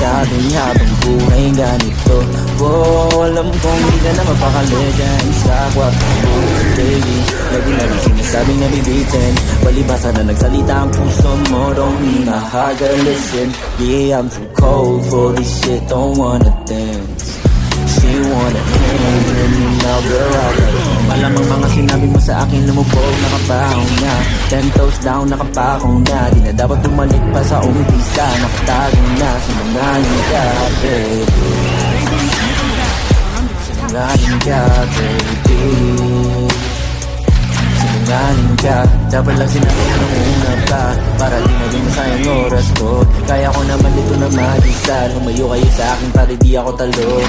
ating habang buhay ganito. Alam kong di ka na mapakali dyan sa kwarto mo, baby. Lagi na rin sinasabing nabibitin, palibasa na nagsalita ang puso mo. Don't need my heart, girl, listen. Yeah, I'm too cold for this shit, don't wanna dance. She wanna hang with me now, girl, I got home. Malamang mga sinabi mo sa akin lumubog, nakapahong na. 10 toes down, nakapakong na. Di na dapat bumalik pa sa umpisa, nakatago na. Sinungaling ka, baby. Sinungaling ka, baby. Sinungaling ka. Dapat lang sinabi ko nung una pa, para di na din masayang oras ko. Kaya ko naman dito na mag-isa, lumayo kayo sa akin para di ako talo.